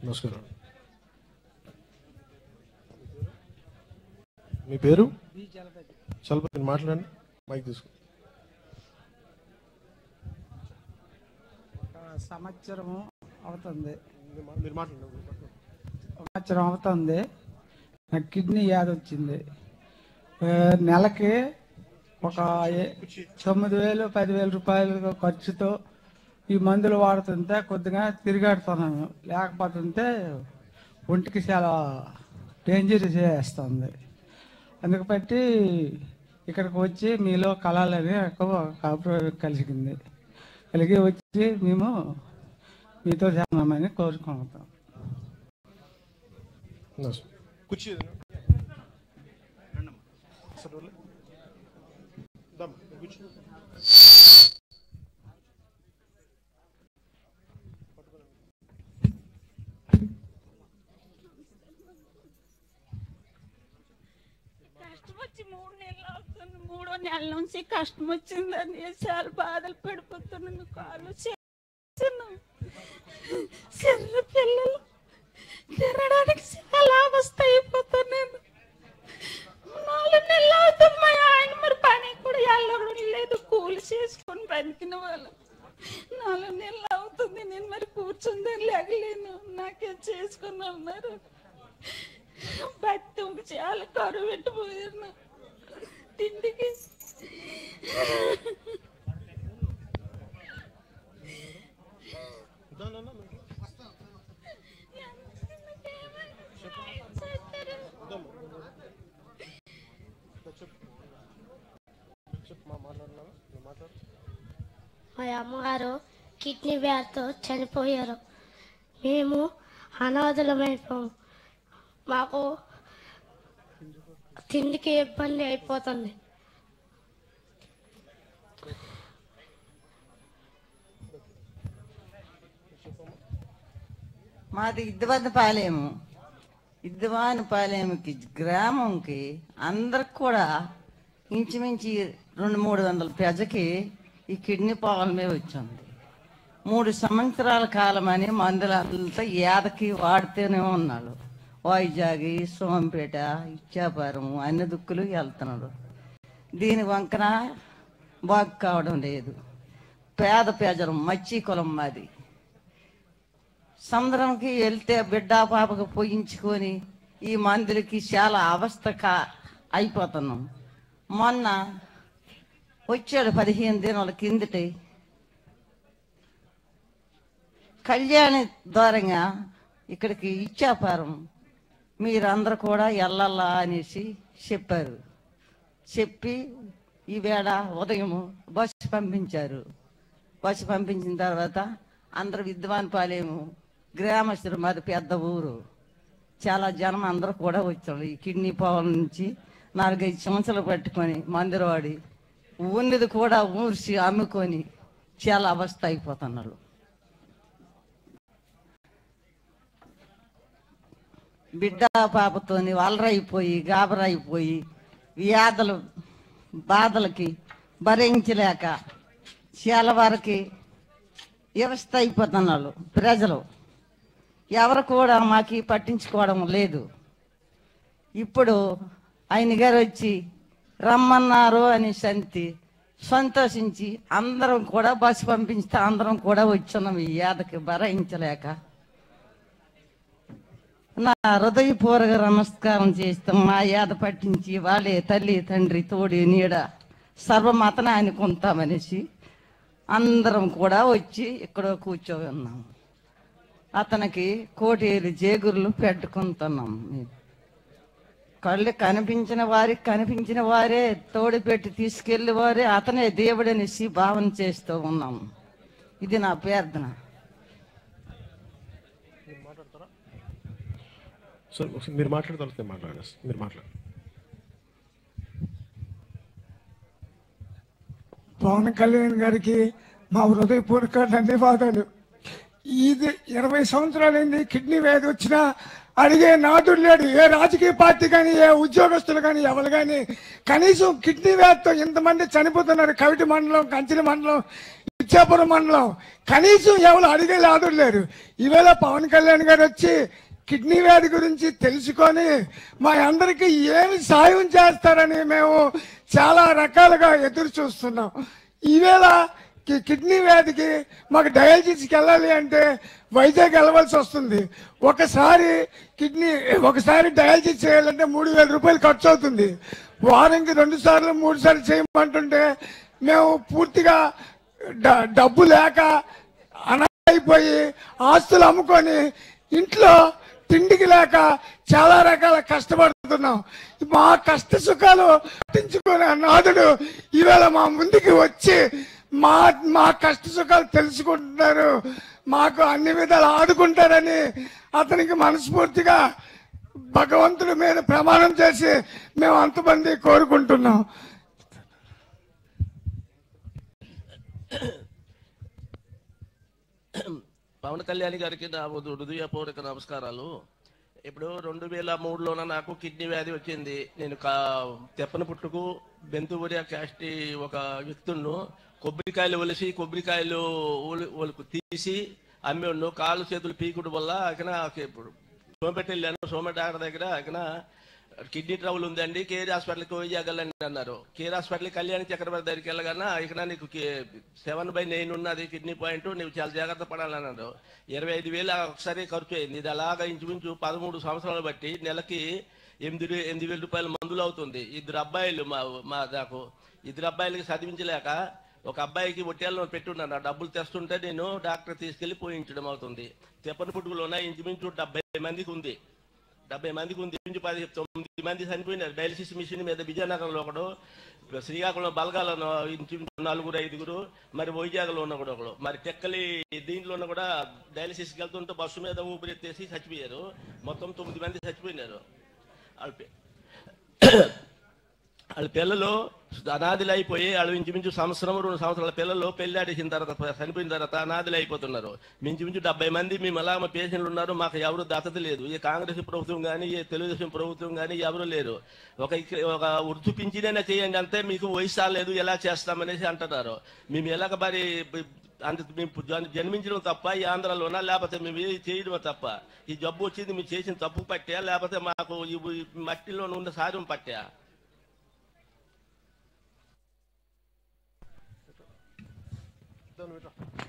నమస్కారం. మీ పేరు? చలపతి. మాట్లాడండి, మైక్ తీసుకో. సంవత్సరం అవుతుంది. మీరు మాట్లాడండి. సంవత్సరం అవుతుంది. నాకు కిడ్నీ వ్యాధి వచ్చింది. నెలకి ఒక 9,000 10,000 రూపాయలు ఖర్చుతో ఈ మందులు వాడుతుంటే కొద్దిగా తిరిగాడుతున్నాను. లేకపోతుంటే ఒంటికి చాలా డేంజర్ చేస్తుంది. అందుకు బట్టి ఇక్కడికి వచ్చి మీలో కలాలని కలిసింది. కలిగి వచ్చి మేము మీతో చేద్దామని కోరుకుంటాం. కూర్చో. కష్టం వచ్చి 3 నెలలు అవుతుంది. 3వ నెల నుంచి కష్టం వచ్చిందని చాలా బాధలు పడిపోతున్నాను. కాళ్ళు చిన్న పిల్లలు తినడానికి చాలా అవస్థ అయిపోతున్నాను. 4 నెలలు అవుతుంది. మా ఆయన మరి పని కూడా వెళ్ళడం లేదు. కూలి చేసుకొని బతికిన వాళ్ళు 4 నెలలు అవుతుంది. నేను మరి కూర్చుందని లేగలేను. నాకేం చేసుకుని ఉన్నారు. బతికి చాలా కరువు పెట్టిపోయాను తిండికి. మా అమ్మగారు కిడ్నీ వ్యాధితో చనిపోయారు. మేము అనాథలమైపోయాము. మాకు తిండికి ఇబ్బంది అయిపోతుంది. మాది ఇద్దవానిపాలెంకి గ్రామంకి అందరికి కూడా ఇంచుమించి 200-300 ప్రజకి ఈ కిడ్నీ ప్రాబ్లమే వచ్చింది. 3 సంవత్సరాల కాలమని మందులంతా ఏదకి వాడితేనే ఉన్నాడు. వైజాగ్, సోంపేట, ఇచ్చాపురం అన్ని దుక్కులు వెళ్తున్నాడు. దీని వంకన బాగు కావడం లేదు. పేద ప్రజలు, మచ్చి కులం మాది. సముద్రంకి వెళ్తే బిడ్డ పాపకు పోయించుకొని ఈ మందులకి చాలా అవస్థ అయిపోతున్నాం. మొన్న వచ్చాడు 15 దినాల కిందటి కళ్యాణి ద్వారంగా ఇక్కడికి ఇచ్చాపారం మీరందరూ కూడా వెళ్ళాలా అనేసి చెప్పారు. చెప్పి ఈవేళ ఉదయం బస్సు పంపించారు. బస్సు పంపించిన తర్వాత అందరు విద్వాన్పాలెము గ్రామస్తులు, మాది పెద్ద ఊరు, చాలా జనం అందరూ కూడా వచ్చారు. ఈ కిడ్నీ ప్రాబ్లం నుంచి 4-5 సంవత్సరాలు పట్టుకొని మందులు వాడి ఉన్నది కూడా ఊర్చి అమ్ముకొని చాలా అవస్థ అయిపోతున్నారు. బిడ్డ పాపతోని వలరైపోయి గాబరైపోయి వ్యాధులు బాధలకి భరించలేక చాలా వరకు వ్యవస్థ అయిపోతున్నారు ప్రజలు. ఎవరు కూడా మాకు పట్టించుకోవడం లేదు. ఇప్పుడు ఆయన గారు వచ్చి రమ్మన్నారు అని సంతోషించి అందరం కూడా బస్సు పంపిస్తే అందరం కూడా వచ్చున్నాం. ఈ యాదకి భరించలేక నా హృదయపూర్వక నమస్కారం చేస్తాం. మా యాద పట్టించి వాళ్ళే తల్లి తండ్రి తోడి నీడ సర్వమతన అనుకుంటామనేసి అందరం కూడా వచ్చి ఇక్కడ కూర్చొని ఉన్నాము. అతనికి కోటేరు జేగుర్లు పెట్టుకుంటున్నాం. కళ్ళు కనిపించిన వారే తోడు పెట్టి తీసుకెళ్లి వారే అతనే దేవుడనేసి భావన చేస్తూ ఉన్నాం. ఇది నా ప్రార్థన. మీరు మాట్లాడతారు. మీరు మాట్లాడారు. పవన్ కళ్యాణ్ గారికి మా హృదయపూర్వక ధన్యవాదాలు. ఇది 20 సంవత్సరాలైంది కిడ్నీ వ్యాధి వచ్చినా అడిగే నాదుడు లేడు. ఏ రాజకీయ పార్టీ కానీ, ఏ ఉద్యోగస్తులు కానీ, ఎవరు కానీ కనీసం కిడ్నీ వ్యాధితో ఇంతమంది చనిపోతున్నారు. కవిటి మండలం, కంచిలి మండలం, ఇచ్చాపురం మండలం కనీసం ఎవరు అడిగే లేరు. ఈవేళ పవన్ కళ్యాణ్ గారు వచ్చి కిడ్నీ వ్యాధి గురించి తెలుసుకొని మా అందరికీ ఏమి సాయం చేస్తారని మేము చాలా రకాలుగా ఎదురు చూస్తున్నాం. ఈవేళ కిడ్నీ వ్యాధికి మాకు డయాలసిస్కి వెళ్ళాలి అంటే వైజాగ్ వెళ్ళవలసి వస్తుంది. ఒకసారి డయాలసిస్ చేయాలంటే 3,000 రూపాయలు ఖర్చు అవుతుంది. వారానికి 2 సార్లు 3 సార్లు చేయమంటుంటే మేము పూర్తిగా డబ్బు లేక అయిపోయి ఆస్తులు అమ్ముకొని ఇంట్లో తిండికి లేక చాలా రకాల కష్టపడుతున్నాం. మా కష్ట సుఖాలు పట్టించుకునే నాదుడు ఈవేళ మా ముందుకి వచ్చి మా కష్ట సుఖాలు తెలుసుకుంటున్నారు, మాకు అన్ని విధాలు ఆదుకుంటారని అతనికి మనస్ఫూర్తిగా భగవంతుడి మీద ప్రమాణం చేసి మేము అంతమంది కోరుకుంటున్నాం. పవన్ కళ్యాణ్ గారికి నా హృదయపూర్వక నమస్కారాలు. ఇప్పుడు 2003లోన నాకు కిడ్నీ వ్యాధి వచ్చింది. నేను తెప్పన పుట్టుకు బెంతువురియా క్యాస్టి ఒక వ్యక్తులను కొబ్బరికాయలు కొబ్బరికాయలు తీసి అమ్మేవాడు. కాళ్ళు చేతులు పీకుడు వల్ల అక్కడ సోమపేట వెళ్ళాను. సోమపేట డాక్టర్ దగ్గర అక్కడ కిడ్నీ ట్రబుల్ ఉందండి, కేర్ హాస్పిటల్కి పోయి చేయగలండి అన్నారు. కేర్ హాస్పిటల్ కళ్యాణి చక్రవర్తి దగ్గరికి వెళ్ళగానే ఇక్కడ నీకు 7/9 ఉన్నది కిడ్నీ పాయింట్, నువ్వు చాలా జాగ్రత్త పడాలన్నారు. 25,000 ఒకసారి ఖర్చు అయింది. ఇది అలాగా ఇంచుమించు 13 సంవత్సరాలు బట్టి నెలకి 8,000 రూపాయలు మందులు అవుతుంది. 2 అబ్బాయిలు నాకు 2 అబ్బాయిలకి చదివించలేక ఒక అబ్బాయికి ఒట్టేళ్ళలో పెట్టున్నాను. ఆ డబ్బులు తెస్తుంటే నేను డాక్టర్ తీసుకెళ్లి పోయించడం అవుతుంది. తెప్పని పుట్టుకులోన ఇంచుమించు 70 మందికి ఉంది. 70 మందికి ఉంది. 19 మంది చనిపోయినారు. డయాలసిస్ మిషన్ మీద విజయనగరంలో ఒకడు, శ్రీకాకుళం బలగాలలో 4-5, మరి వైజాగ్లో ఉన్న కూడా ఒకడు, మరి టెక్కలి దీంట్లో కూడా డయాలసిస్కి వెళ్తుంటే బస్సు మీద ఊపిరెత్తేసి చచ్చిపోయారు. మొత్తం 9 మంది చచ్చిపోయినారు. వాళ్ళ పిల్లలు అనాథులు అయిపోయి వాళ్ళు ఇంచుమించు 1-2 సంవత్సరాల పిల్లలు పెళ్ళాడేసిన తర్వాత చనిపోయిన తర్వాత అనాథులు అయిపోతున్నారు. ఇంచుమించు 70 మంది మేము అలా మా పేషెంట్లు ఉన్నారు. మాకు ఎవరు దత్తత లేదు. ఏ కాంగ్రెస్ ప్రభుత్వం కానీ ఏ తెలుగుదేశం ప్రభుత్వం కానీ ఎవరు లేరు. ఒక ఉర్దు పింఛనైనా చేయండి అంతే, మీకు వయసు రాలేదు ఎలా చేస్తామనేసి అంటున్నారు. మేము ఎలాగ మరి మేము జన్మించడం తప్ప ఈ ఆంధ్రాలోనా, లేకపోతే మేము చేయడం తప్ప ఈ జబ్బు వచ్చింది మీరు చేసిన తప్పు పట్టా, లేకపోతే మాకు ఈ మట్టిలో ఉన్న సారం పట్టా? Don't